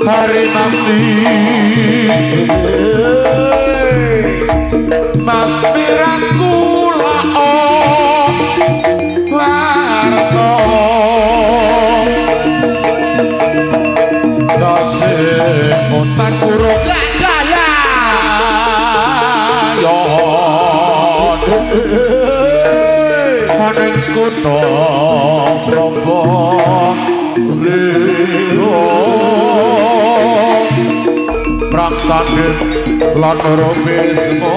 Hari nanti Mas Piraku lao Larto Kasih otak kurung Gagaya Yon Haning kuto Propo Liro Praktanin lan robismo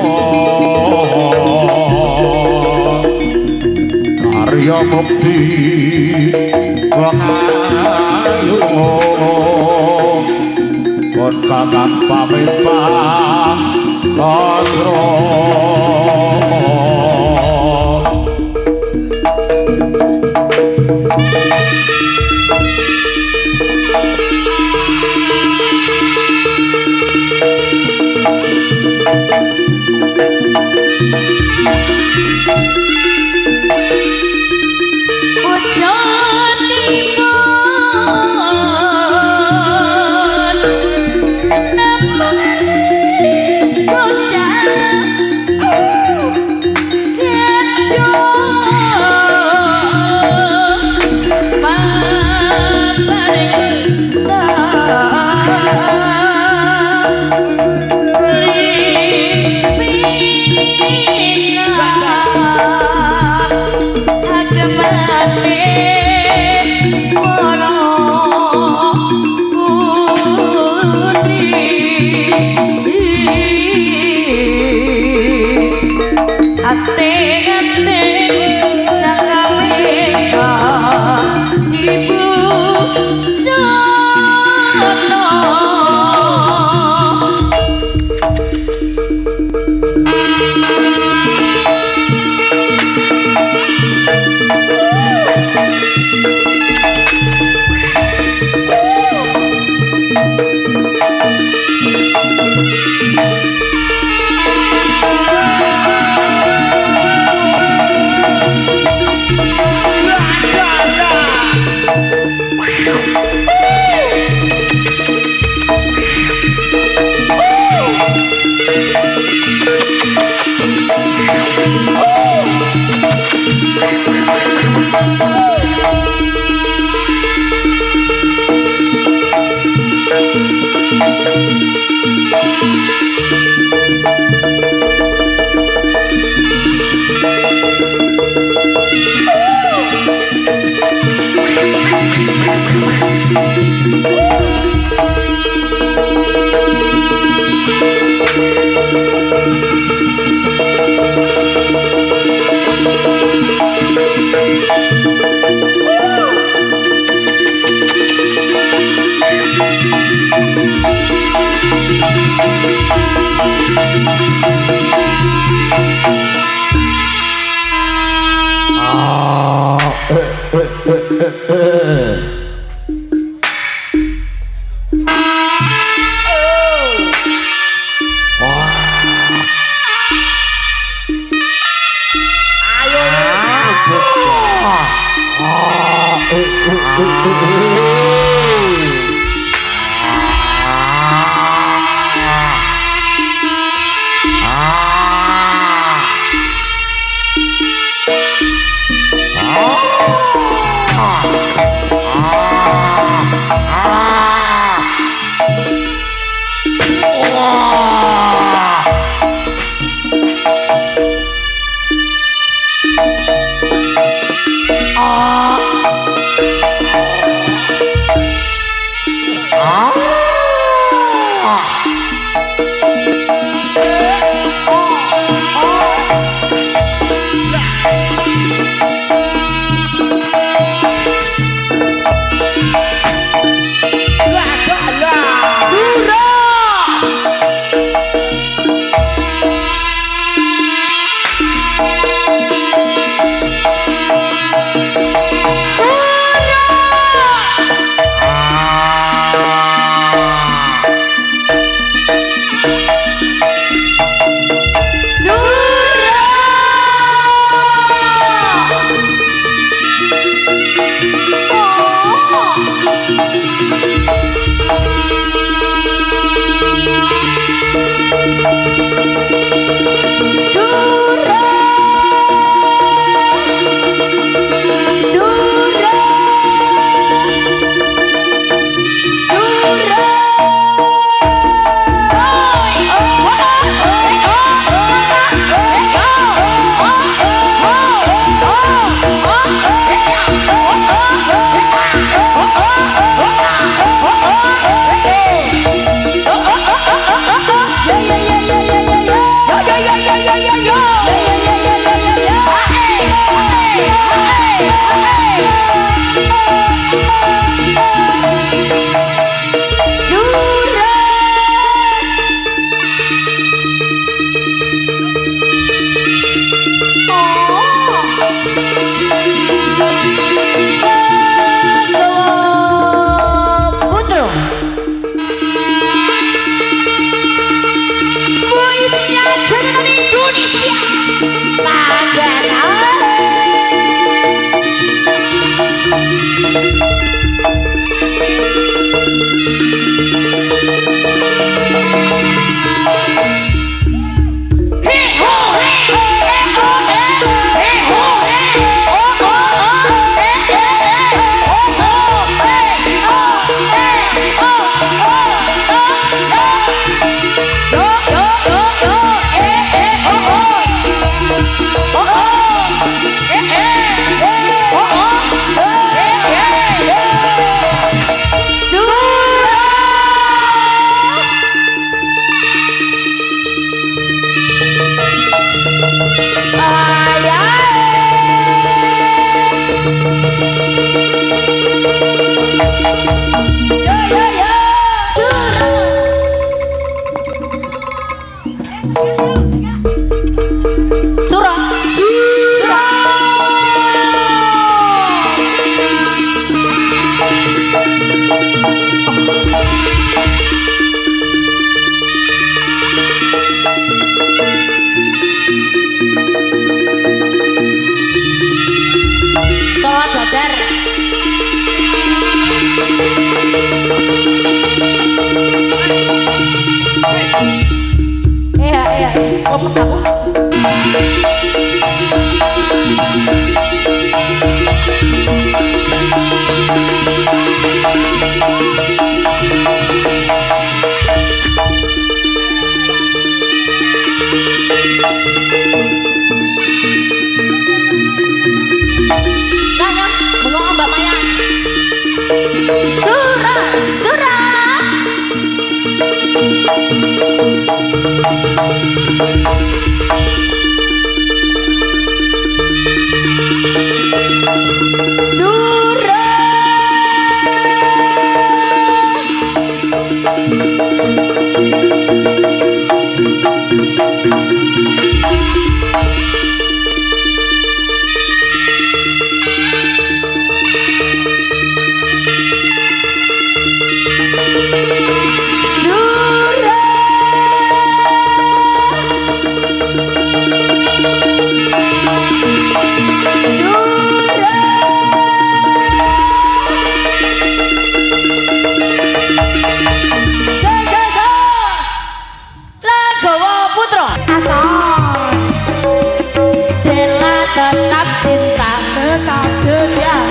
karya mukti wong ayu kon kakang pamit pasra Yeah, yeah, yeah, yeah, yeah, yeah. lemes aku.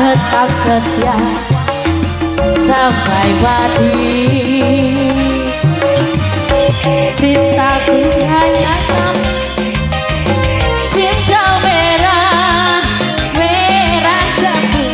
Tetap setia sampai mati. Cintaku hanya kamu, cinta merah, merah jambu.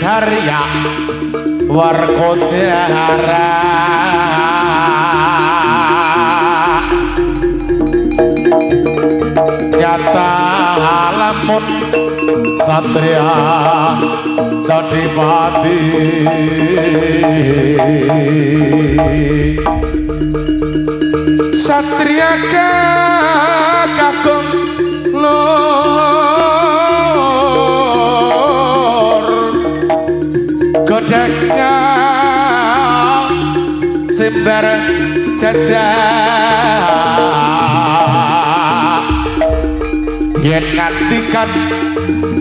Harya Warkodara nyata halamun satria Jadipati satria kakung godeknya simbar jajah yen ngantikan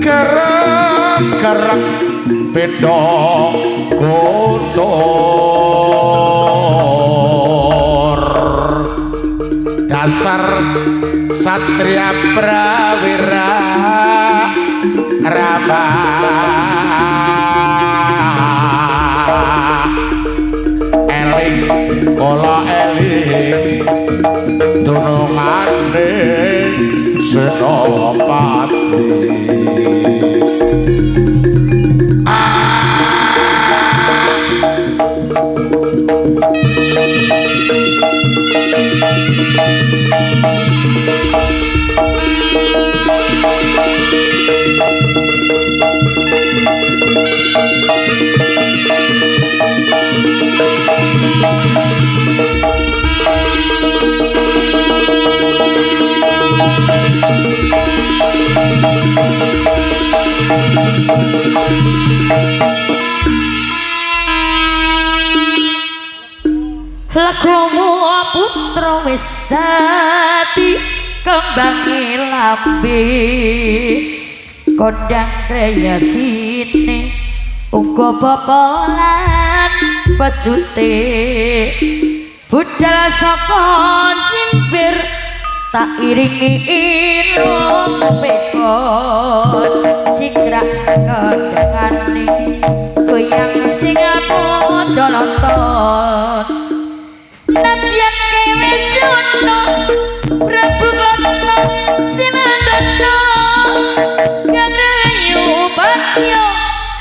kereng-kereng beda kotor dasar satria prawira rama eling kala eling dunungane senopati lakumu putra wis dadi kembange lambe kondang kreyasine uga bobolan pecute budal saka cimpir tak iringi ilung pekon sigrak kendangane goyang sing padha nonton nadyan kewe suno Prabu Kotno Simandana Gadrayu Batyo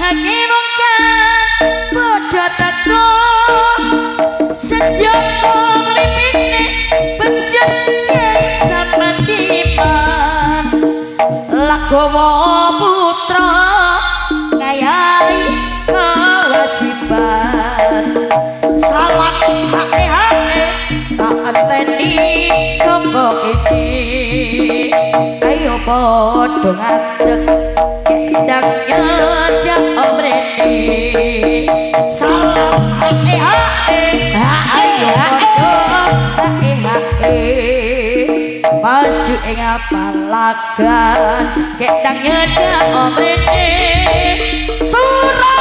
Hakim kang padha teko sejoko mripine bencen Kyai Samandiman Lakowo putra ngayahi kewajiban salah hake tak enteni sapa iki ayo padha ngadeg kendang nyajak omrene salah hake ayo padha hake maju ing palagan kendang nyajak omrene sura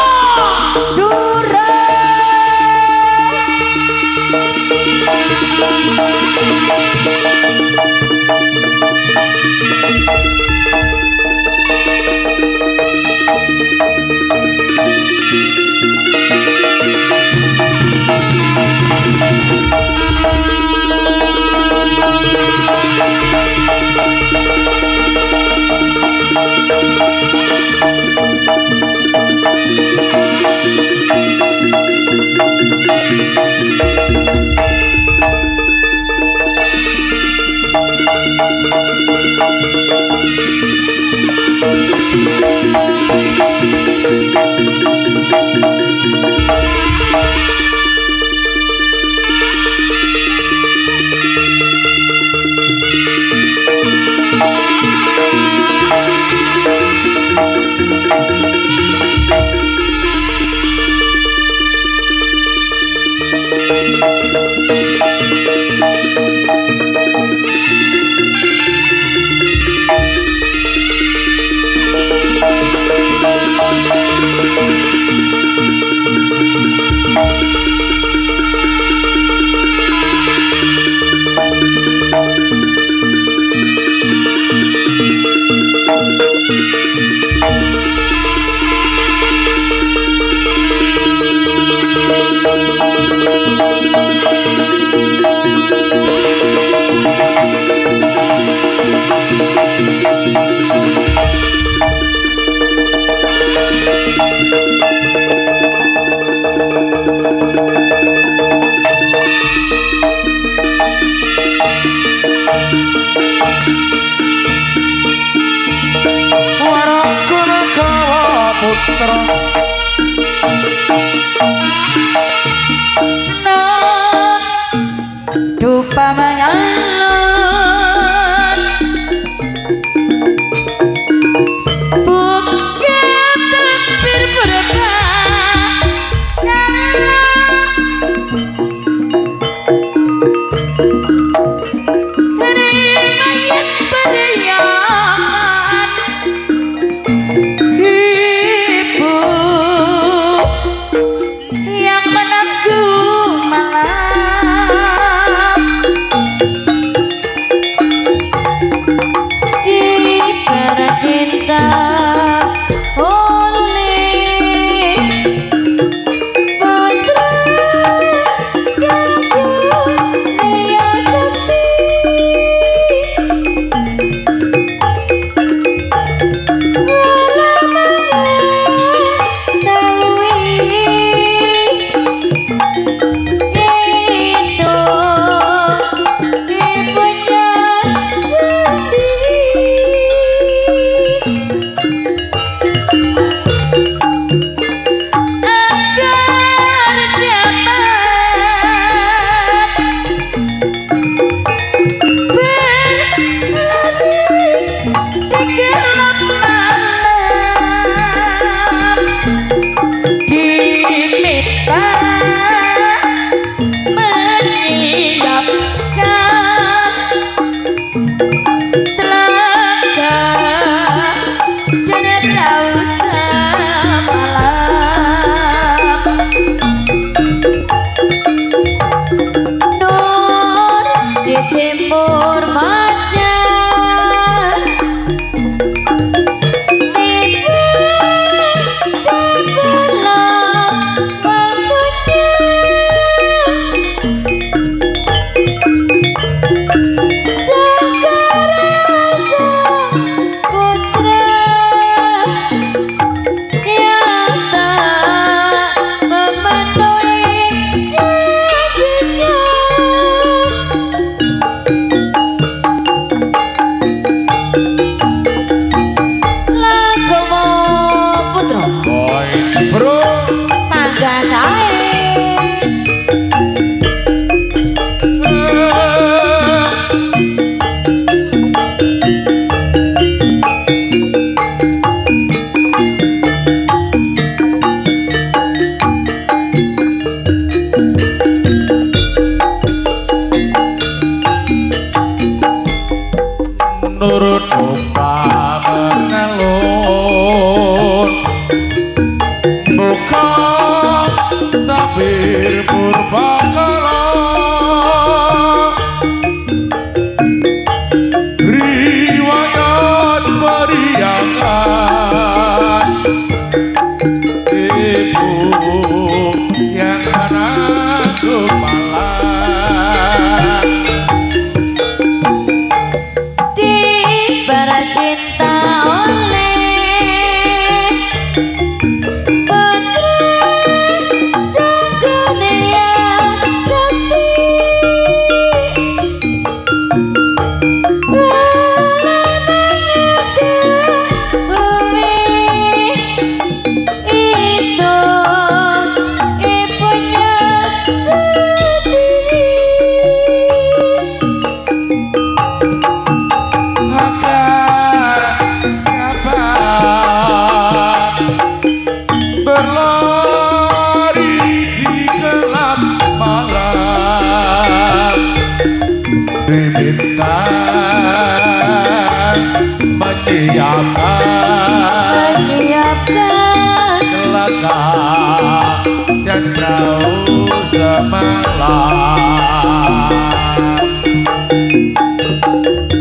perahu semalam.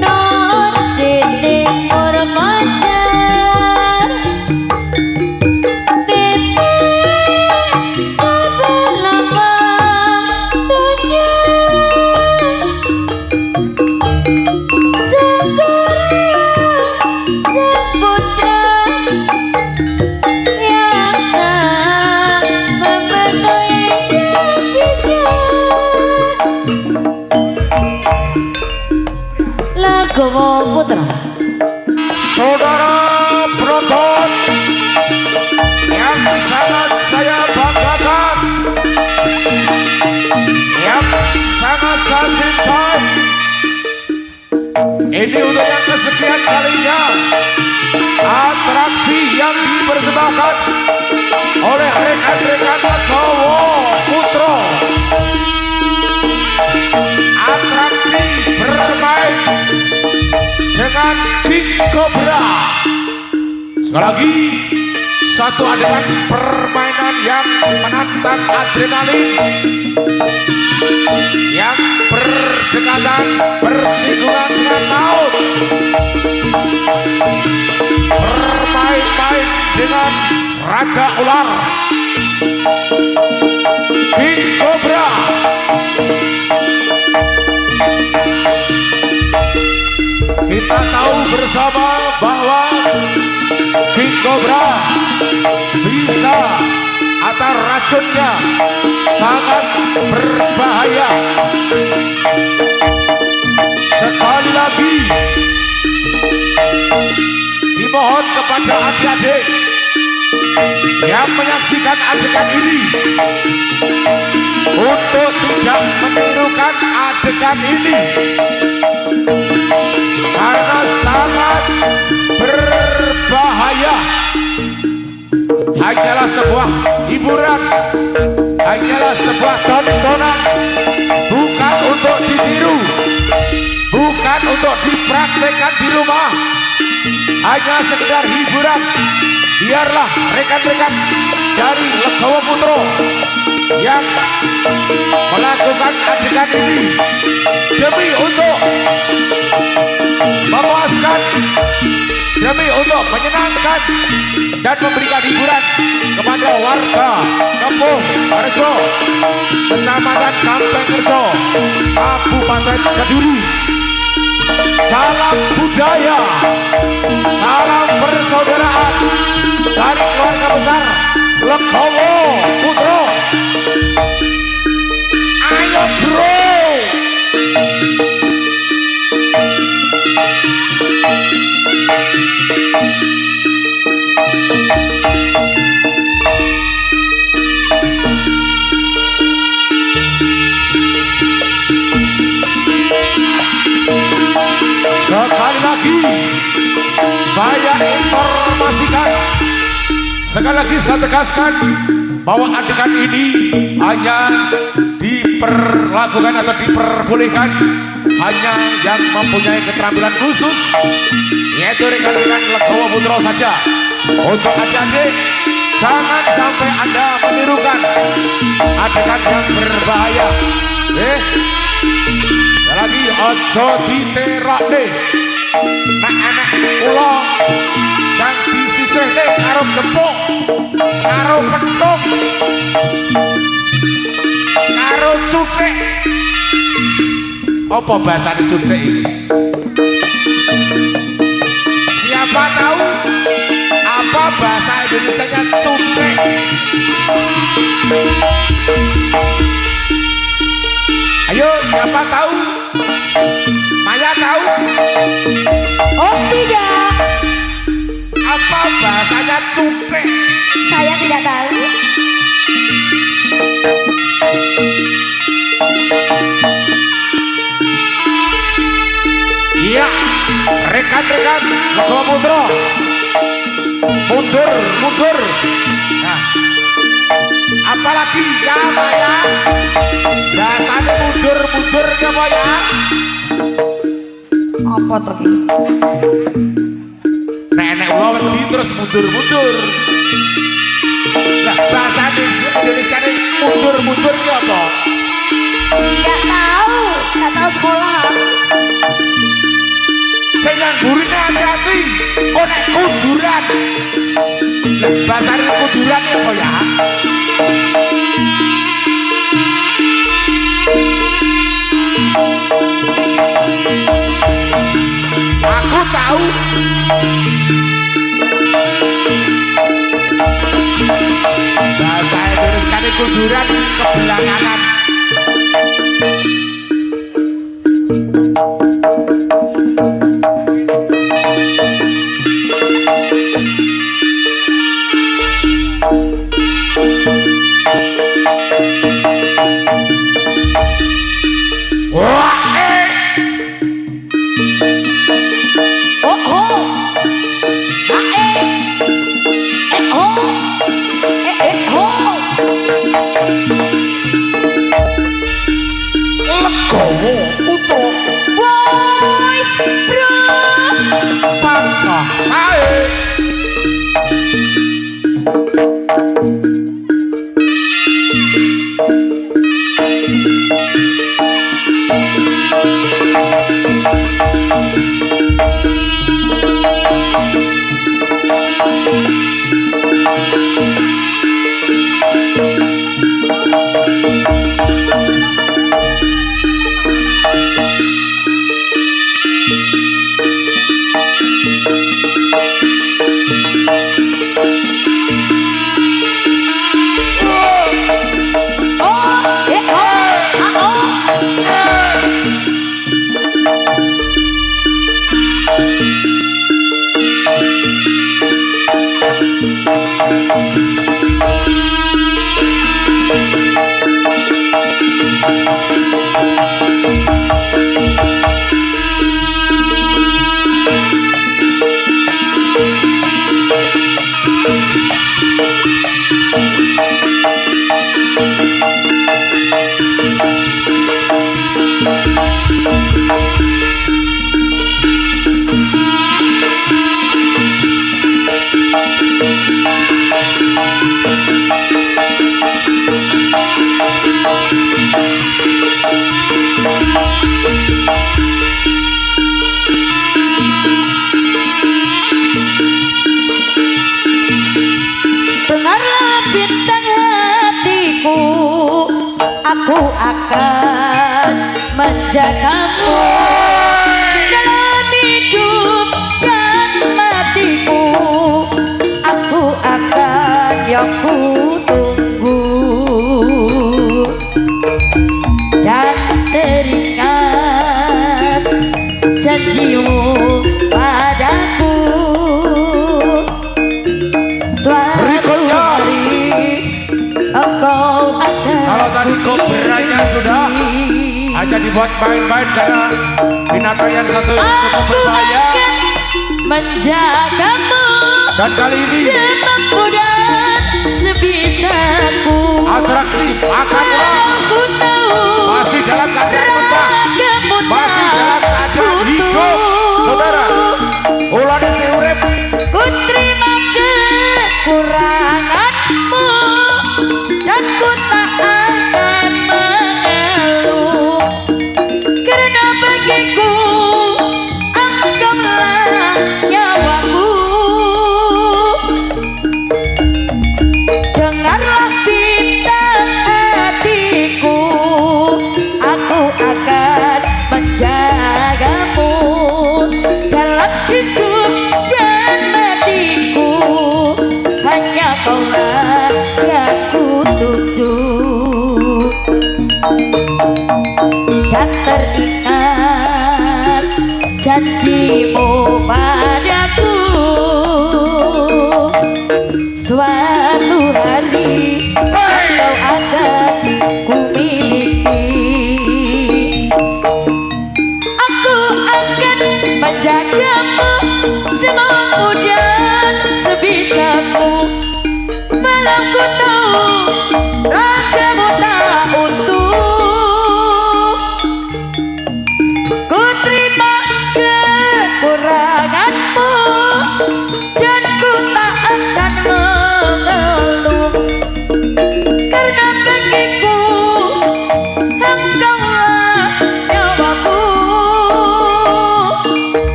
non titik berpacar titik sebelah dunia sekarang seputra yang tak memenuhi janjinya. Lagu Putra Saudara penonton yang sangat saya banggakan, yang sangat saya cintai, ini untuk yang kesekian kalinya atraksi yang dipersembahkan oleh rekan-rekan Legowo Putra. Atraksi bermain dengan King Cobra. Sekali lagi, satu adegan permainan yang menantang adrenalin, yang berdekatan bersinggungan dengan laut, bermain-main dengan Raja Ular King Cobra. Kita tahu bersama bahwa King Cobra bisa atau racunnya sangat berbahaya. Sekali lagi dimohon kepada adik-adik yang menyaksikan adegan ini untuk tidak menirukan adegan ini karena sangat berbahaya. Hanyalah sebuah hiburan, hanyalah sebuah tontonan, bukan untuk ditiru, bukan untuk dipraktekkan di rumah, hanya sekedar hiburan. Biarlah rekan-rekan dari Legowo Putra yang melakukan adegan ini demi untuk memuaskan, demi untuk menyenangkan dan memberikan hiburan kepada warga Kampung Rejo, Kecamatan Kampengrejo, Kabupaten Kediri. Salam budaya, salam persaudaraan dari keluarga besar Legowo Putra. Ayo bro. Sekali lagi saya informasikan, sekali lagi saya tegaskan bahwa adegan ini hanya diperlakukan atau diperbolehkan hanya yang mempunyai keterampilan khusus, yaitu rekan-rekan Legowo Putra saja. Untuk adik-adik, jangan sampai Anda menirukan adegan yang berbahaya. Lagi ojo diterokne nek enek ula dan disisihne karo gempuk, karo pentung, karo cutik. Apa bahasane cutik ini? Siapa tahu apa bahasa Indonesianya cutik? Ayo, siapa tahu? Maya tahu? oh tidak, Apa bahasanya cutek? saya tidak tahu. Iya, rekan-rekan Legowo Putra, mundur, mundur. Nah, apalagi ya Maya, bahasanya mundur, mundur ya Maya. Apa tuh ki? Nenek ula wedi terus mundur-mundur. Nah, bahasa Indonesia ini mundur-mundur ini apa? Nggak tahu sekolah. Saya yang gurine hati-hati. Oh, nek kuduran. Nah, bahasa ini kuduran ini apa ya? Aku tahu. Bahasa Indonesia ini kuduran kebelangangan. Wah, Oh oh. Oh. Oh. legowo putra Boys bro. pangkah sae. Dengarlah bintang hatiku, aku akan menjagamu dalam hidup dan matiku. Aku akan yang ku tunggu dan teringat janjimu padaku. Suatu Berikutnya. hari engkau akan Kalau tadi kobranya sudah hanya dibuat main-main karena binatang yang satu cukup berbahaya. menjagamu Dan kali ini semampu dan sebisaku. atraksi akan Aku tahu masih dalam keadaan mentah, masih dalam keadaan hidup, saudara. Ulane sing urip ku terima kekuranganmu dan ku tak akan mengeluh, karena bagiku engkaulah nyawaku. Dengarlah bintang hati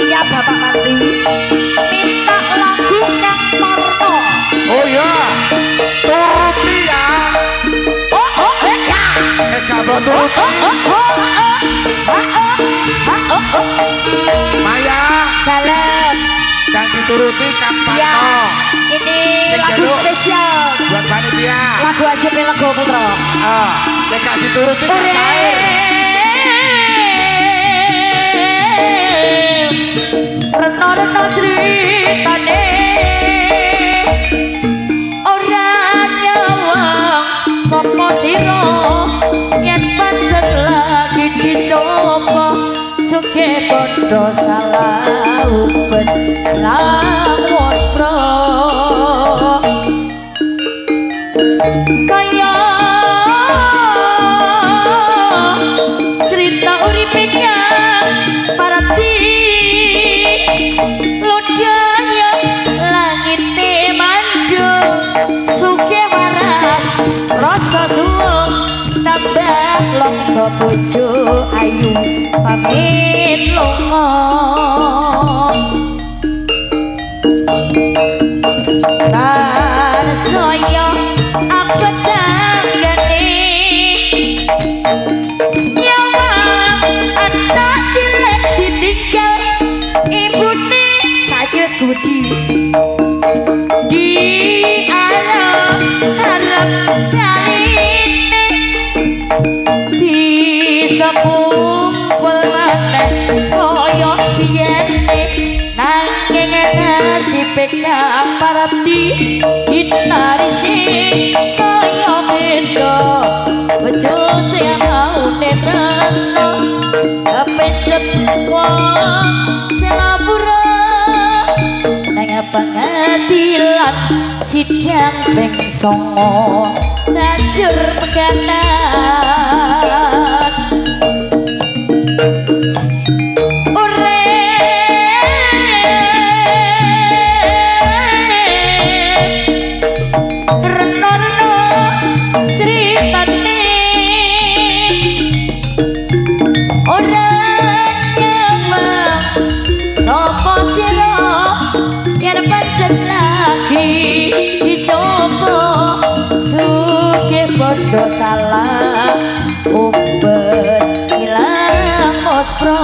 ya Bapak Mantri minta lagu Kang Parto. Oh ya, turuti ya. Ya. Kabar turuti. Maya. Salam. Dan dituruti Kang Ya, Parto. ini Sing lagu jaluk. spesial Buat panitia. lagu AJP Lego Putra. Nek dituruti Kang Cair. Reno-reno ceritane ora nyawang sapa sira yen pancen lagi dicoba sugih bondo salah ubet lamos pro kaya cerita uripe kang parati lodaya langite mandung sugih waras rasa suwung tambah longso bojo ayu pamit lunga saya apa janggane nyawa anak cilik ditinggal ibune saiki wis gudi di alam harap kaline bisa kumpul maneh kaya biyene nanging nasibe kaparati gitarisi saya beda bojo sing maune tresno kepencet wong sing ngapura nang pengadilan sidang ping 9 banjur pegatan bondo salah ubet ilang mospro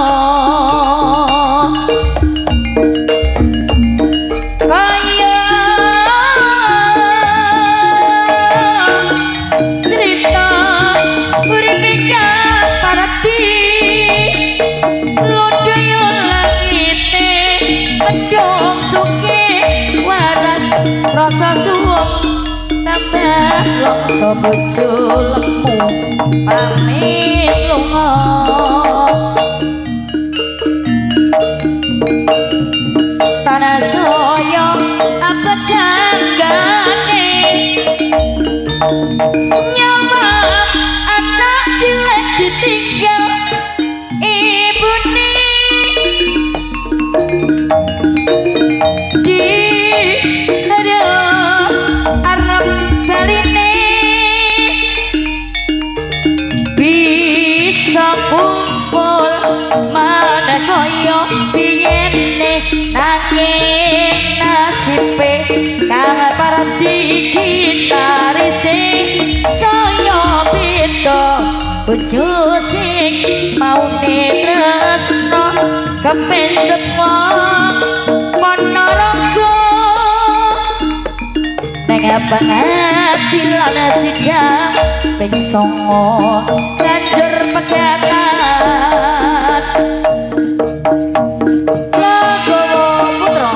kaya cerita uripe kang parati lodaya langite mendung sugih waras rasa suwung tambah longso bojo lemu pamit lunga tanah saya apa janggane nyawa anak cilik ditinggal ibune di arep baline bisa kumpul maneh kaya biyene nanging nasibe kang parati gitarise saya beda bojo sing maune tresno kepencet wong Ponorogo nang pengadilan sidang ping 9 banjur pegatan Legowo Putra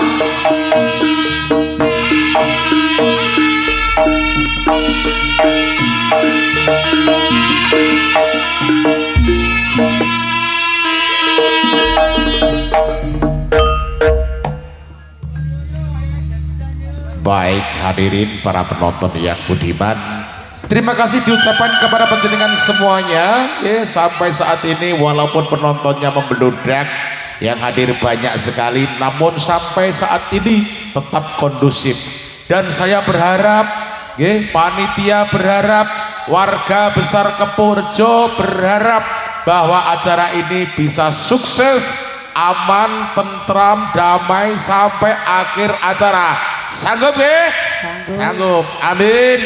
Baik hadirin para penonton yang budiman, terima kasih diucapkan kepada panjenengan semuanya ya, sampai saat ini walaupun penontonnya membludak yang hadir banyak sekali, namun sampai saat ini tetap kondusif. Dan saya berharap ya, panitia berharap, warga besar Kepurjo berharap bahwa acara ini bisa sukses aman, tentram, damai sampai akhir acara. Sanggup ya? Sanggup. Amin.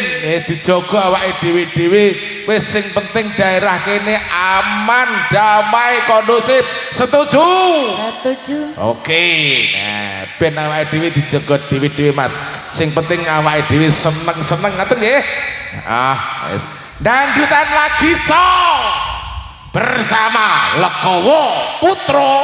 Dijogo awake dhewe-dhewe. Wis sing penting daerah kene aman, damai, kondusif. Setuju? Setuju. Oke. Nah, ben awake dhewe dijogo dhewe-dhewe Mas. Sing penting awake dhewe seneng-seneng ngoten nggih. Wis. Dangdutan lagi cok bersama Legowo Putra.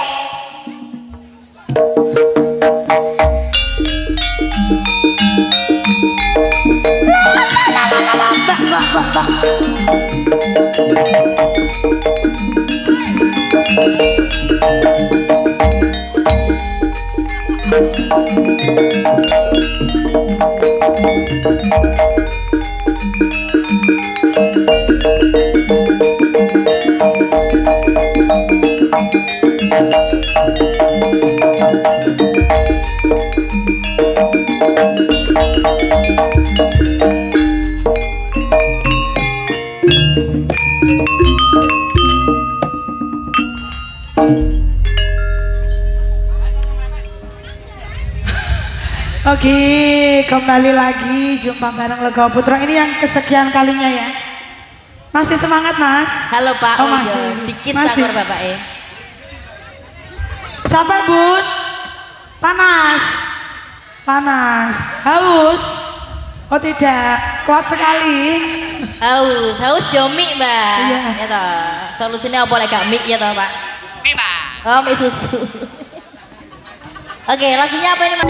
Oke, kembali lagi jumpa bareng Legowo Putra. Ini yang kesekian kalinya ya. Masih semangat Mas? Halo Pak. Oh, masih. Dikis Masih. sakor Bapak Sabar Bun. Panas. Panas. Haus. Oh tidak, kuat sekali. Haus yo mie Mbak. Iya. Ya toh. Solusinya apa lek gak mie ya toh Pak? Mie Pak. Oh mie susu. Oke, lagunya apa ini Mas?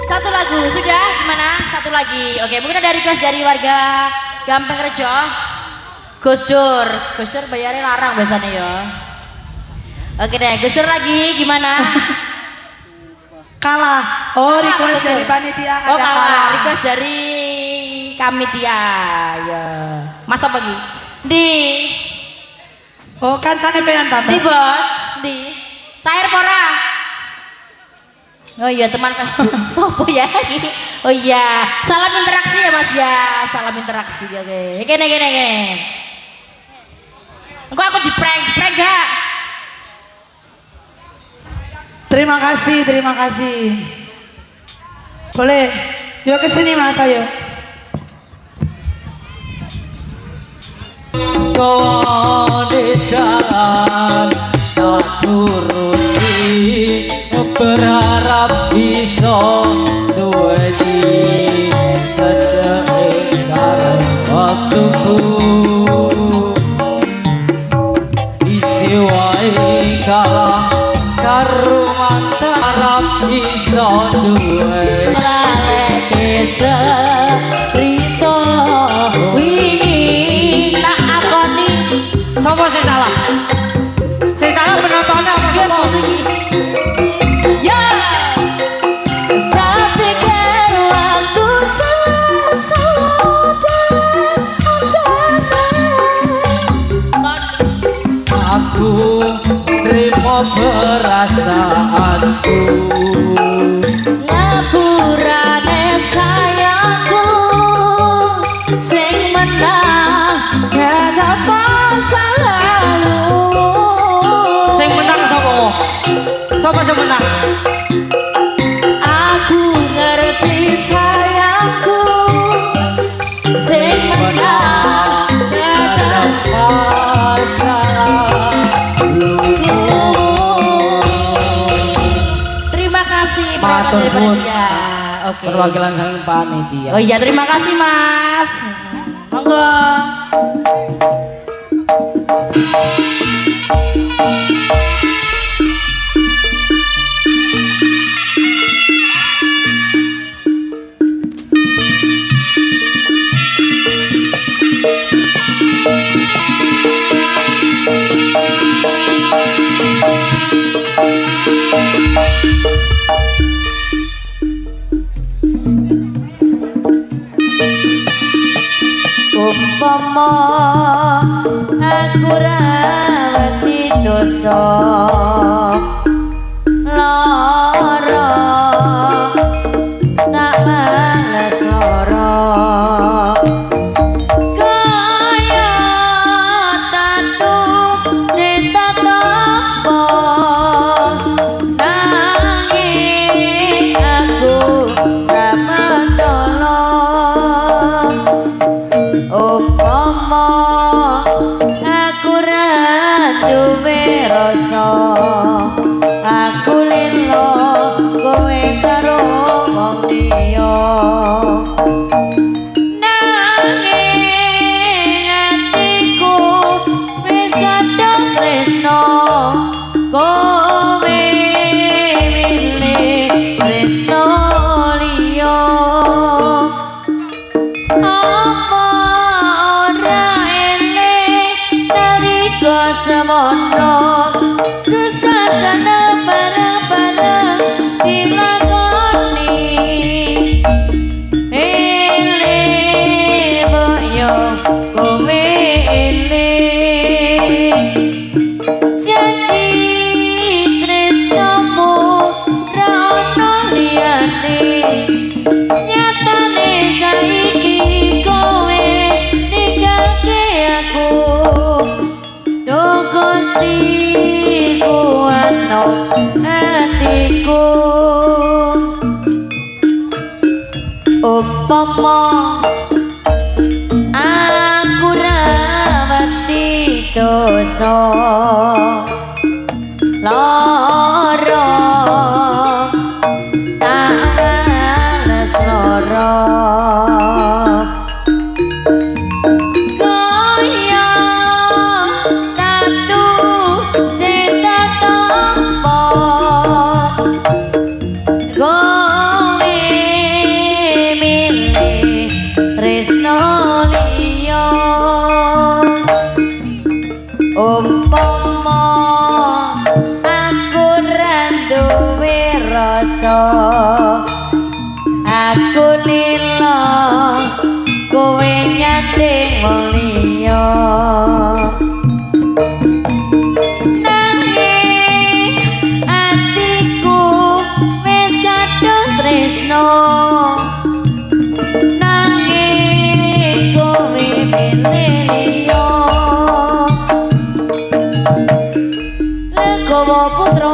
Satu lagu sudah gimana? Satu lagi. Oke, mungkin ada request dari warga Gampeng Rejo. Gus Dur bayarnya larang biasanya ya. Oke deh, Gus Dur lagi gimana? Kalah. Oh, request dari panitia. Oh ada kalah, request dari kami Tia. Ya. Masa pagi? Di Oh, kan sana pengen tambah. Di bos, di cair pora. Oh iya teman Facebook. Sopo ya? Oh iya, salam interaksi ya Mas ya, salam interaksi oke. Gini. Engkau aku di prank gak? Terima kasih. Boleh. Yuk kesini Mas, ayo. Kau di dalam tak turuti, berharap bisa duweni sejenak waktuku isi wae kalah karo mantan harap bisa duweni laleke cerita wingi tak akoni. Sopo sing salah? Sing salah penontonnya apa sopo? Ya, saat waktu Aku terima perasaanku, ngapurane sayangku, sing menang gak masa lalu. sing menang sapa? Sapa sing menang? Aku ngerti sayangku, sing menang gak Terima kasih Matur dari suwun. panitia. Oke. Perwakilan saking panitia. Oh iya terima kasih Mas. Monggo. Umpama aku rawati dosa lara tak balas lara kaya tatu sing tata hatiku umpama aku rawati dosa lara tak males lara kaya tatu sing tatompo kowe milih tresno liya umpama aku ra duwe rasa aku lila kowe nyanding wong liya nanging atiku wis kadung tresno nanging kowe milih liya Legowo Putra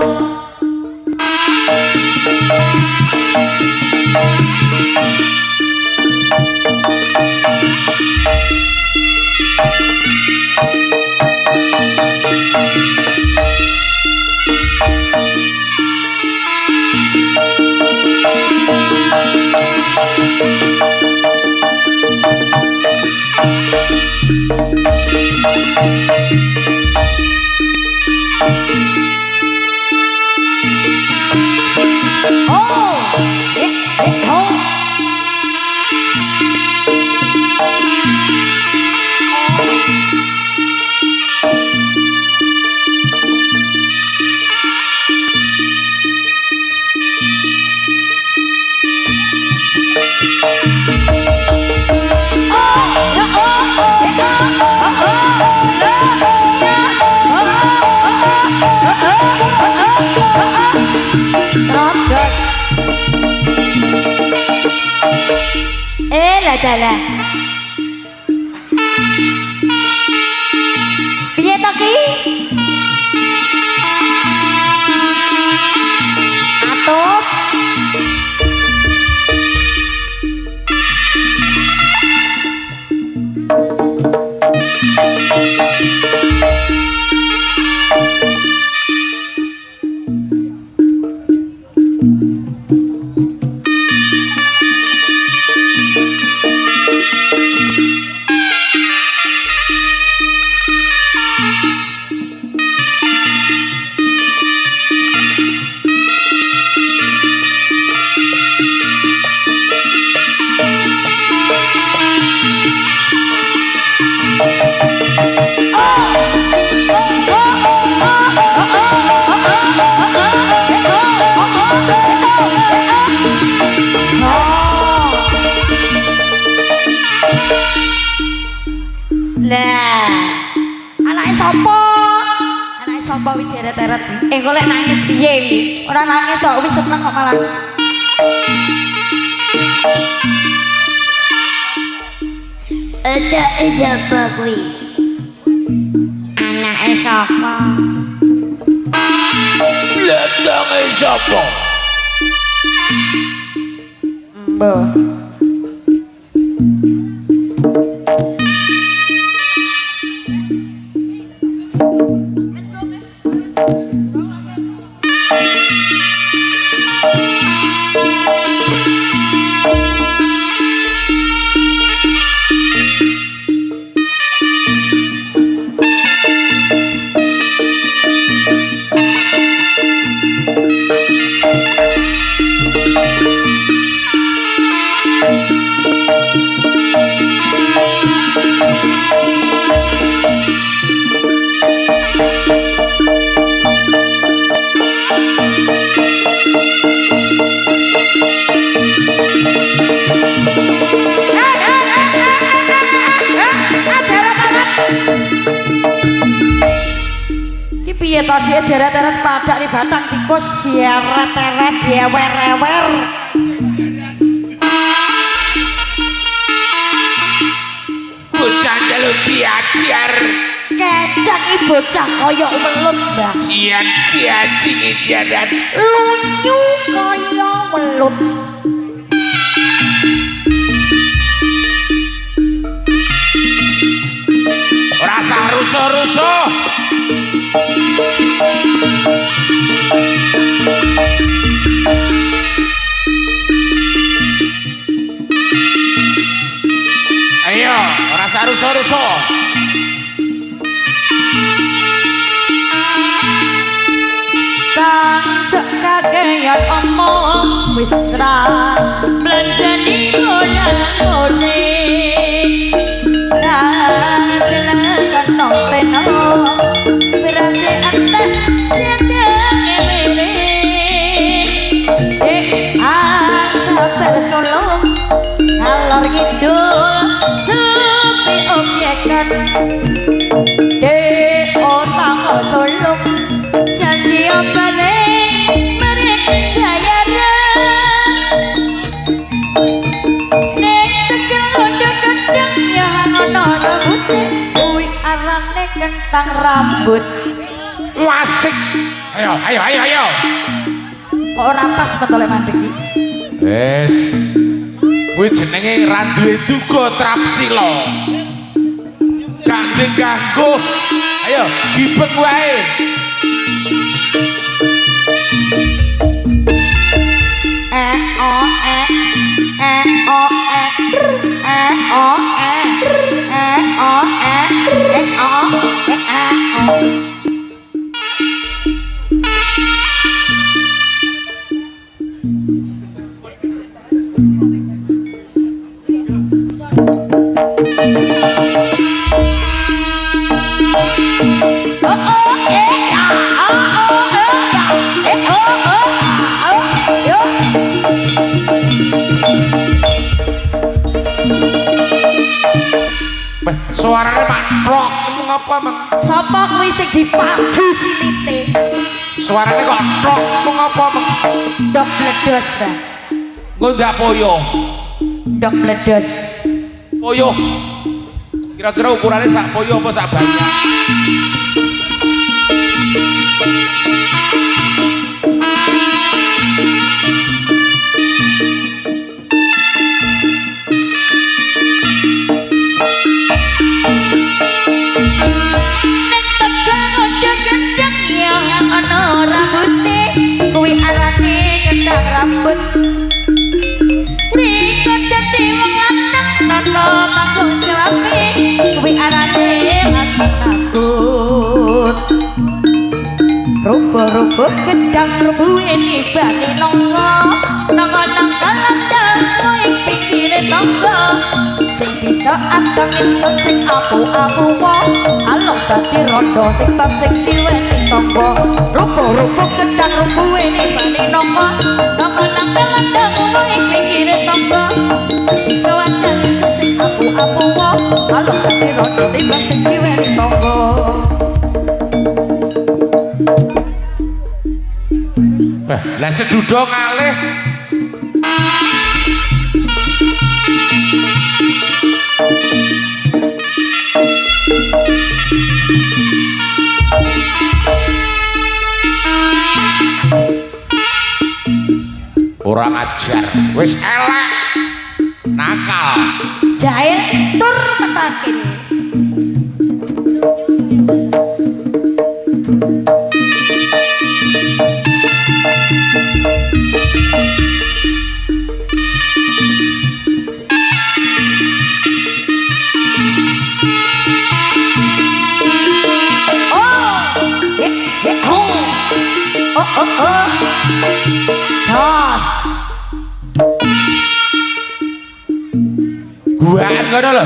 dalah piye to ki atup sapa wis deret-deret engko lek nangis piye wi ora nangis kok wis seneng kok malah sapa kuwi anake sapa Latang sapa mbah piye to dhek deret-deret padak di batang tikus dieret-eret diewer-ewer bocah jalu diajar kecut saking bocah kaya welut mbah. Cian dianjing ikianan. Lunyu kaya welut. Rasa rusuh-rusuh. Ayo, rasa rusuh-rusuh. Kang sok kakeyan omong wis ra blanjani ngono-ngone. Teno berase antek nyandang emene sabar solong ngalor ngidul sepi obyekan otang solong janji opane merek bayaran nek tekel kodok kadang ya ono rambute arane kentang rambut Lasik. Ayo. kok ora pas betole mandek iki Wes. Kuwi jenenge ra duwe duga trapsila. Gandeng ganggo. Ayo, gibeng wae. Suaranya matrok, ngomong apa mang? Sapa kuwi sing dipaju silite? Suaranya kok trok, ngomong apa mang? Dok bledos, Bang. Ngondak poyo. Dok bledos. Poyo. Kira-kira ukurannya sak poyo apa sak banyak? Rambut riko dadi wong lanang nono manggung selapi kuwi arane lanang takut rupa-rupa gedang rubuhe nibane nongko nongko kalandang ing pinggire tangga sing bisa antang insun sing apu-apu alok dadi rondo sing bang sing diweni tangga rupa-rupa gedang rubuhe nibane nongko nongko kalandang ing pinggire tangga sing bisa antang insun sing apu-apu alok dadi rondo sing bang sing diweni tangga. Lah sedudo ngalih. Kurang ajar, wis elek, nakal. Jahil tur metakin. Jos. Guaan kono lho.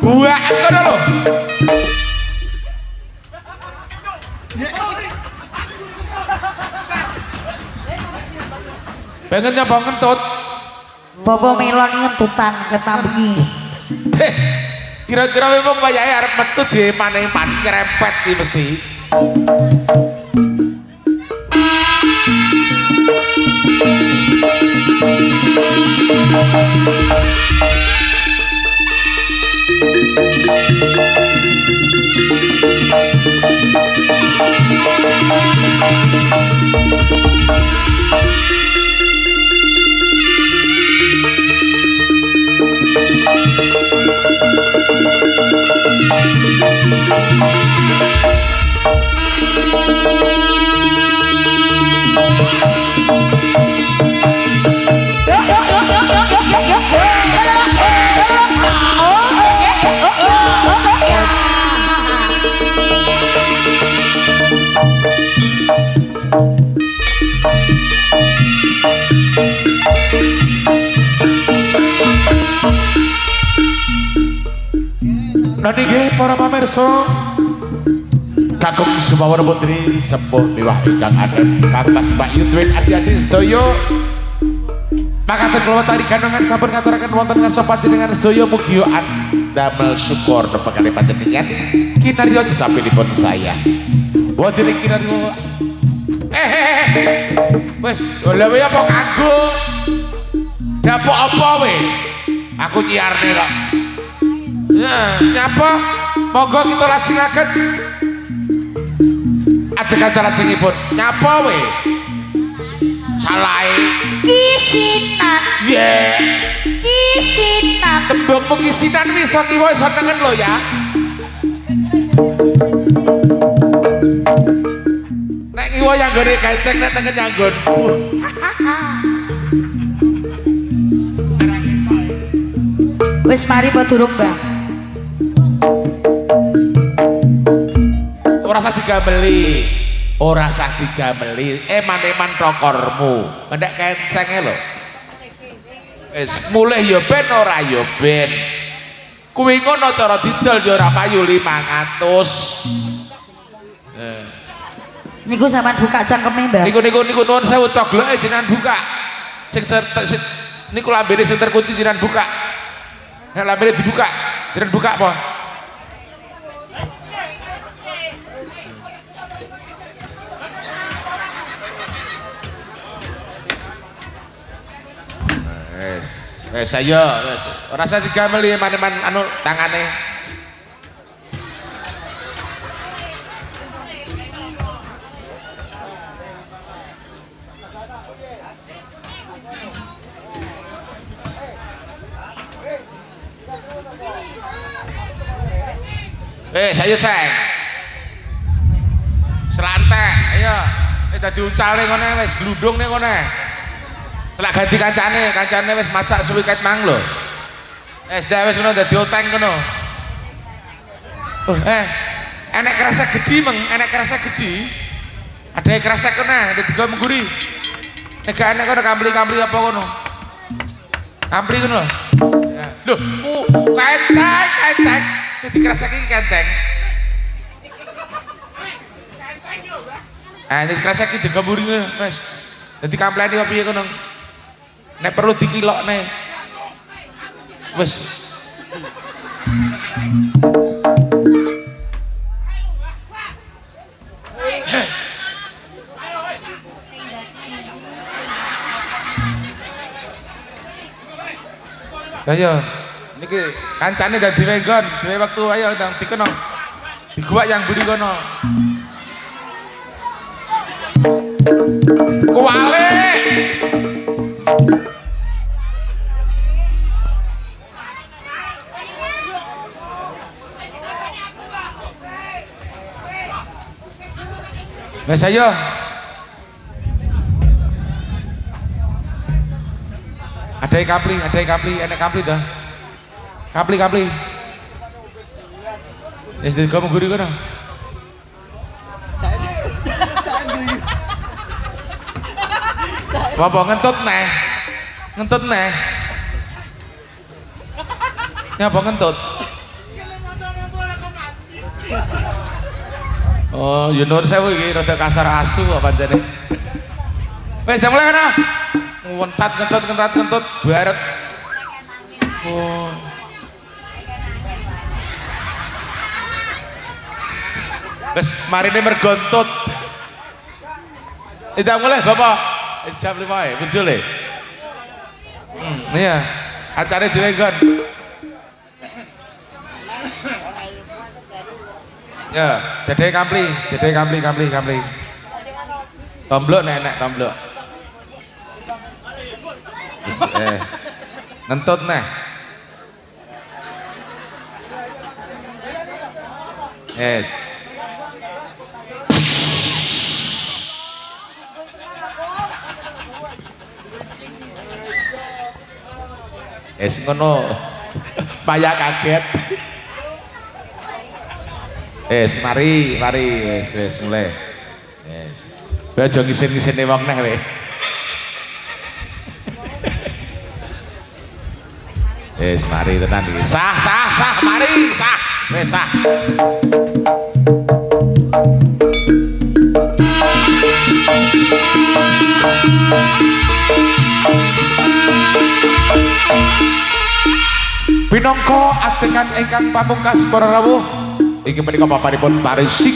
Guaan kono lho. Pengen nyoba ngentut. Bapak melon ngentutan ketambengi. Kira-kira memang wayahe arep metu diemane-eman ngrepet iki mesti. Niki para pamirsa kakung Sumawara Putri sepuh miwah ingkang aden kantas Mbak Yudwin adi-adi sedaya makaten kula tarikan dengan sampun ngaturaken wonten ngarsa panjenengan sedaya mugi damel syukur napa kalih panjenengan kinarya jejapinipun saya wonten ing kinarya wis lha wae apa kanggo dapuk apa we aku nyiarne kok nyapa monggo kita lajengaken adegan salajengipun nyapa we salahe Kisinan kisinan tembungmu kisinan iso kiwa iso tengen lho ya nek kiwa yang gone keceng nek tengen yang nggonku Wis mari apa durung, Mbak? ora usah digameli ora usah digameli eman-eman prokormu mendek kencenge lho wis mulih ya ben ora ya ben kuwi ngono cara didol ya ora payu 500 Niku sampean buka cangkeme, Mbak. niku nuwun sewu cogloke jenengan buka sing niku lambene sing terkunci jenengan buka nek lambene dibuka jenengan buka apa wes ayo wes ora usah digameli eman-eman anu tangane saya cek selantek ayo dadi uncale ngene wis gludung ning ngene selak ganti kancane wis macak suwi ket mang lho wis dah wis ngono dadi oteng ngono enek kresek gedhi meng enek kresek gedhi ada kresek kene digo mengguri nek gak enek kono kampli apa kono kampli ngono lho keceng jadi kresek iki keceng ini kresek iki digo mburi ngono wis dadi kampleni apa piye kono nek perlu dikilokne wis saya niki kancane dadi wenggon dhewe wektu ayo ndang dikono diguwak yang budi kono kuwale wes ayo ada kapli enek kapli dah kapli wis kamu guru kono apa ngentut neh nyapa ngentut oh ya nuwun sewu iki rada kasar asu apa jane wis dah mulai kana ngentat ngentut baret oh wis marine mergontut dah mulai bapak jam 5 ya muncul ya Iya, acaranya diwegon. Ya, dede kampli. Tomblok nenek tomblok. Ngentut neh. Yes. Ngono. Payah kaget. Mari, wes mulai. Yes. Kowe aja ngisin-ngisine wong neh we. Mari tenan iki. Sah, mari, sah. Wes sah. Pinangka atekan ingkang pamungkas para rawuh, inggih menika papanipun tari siko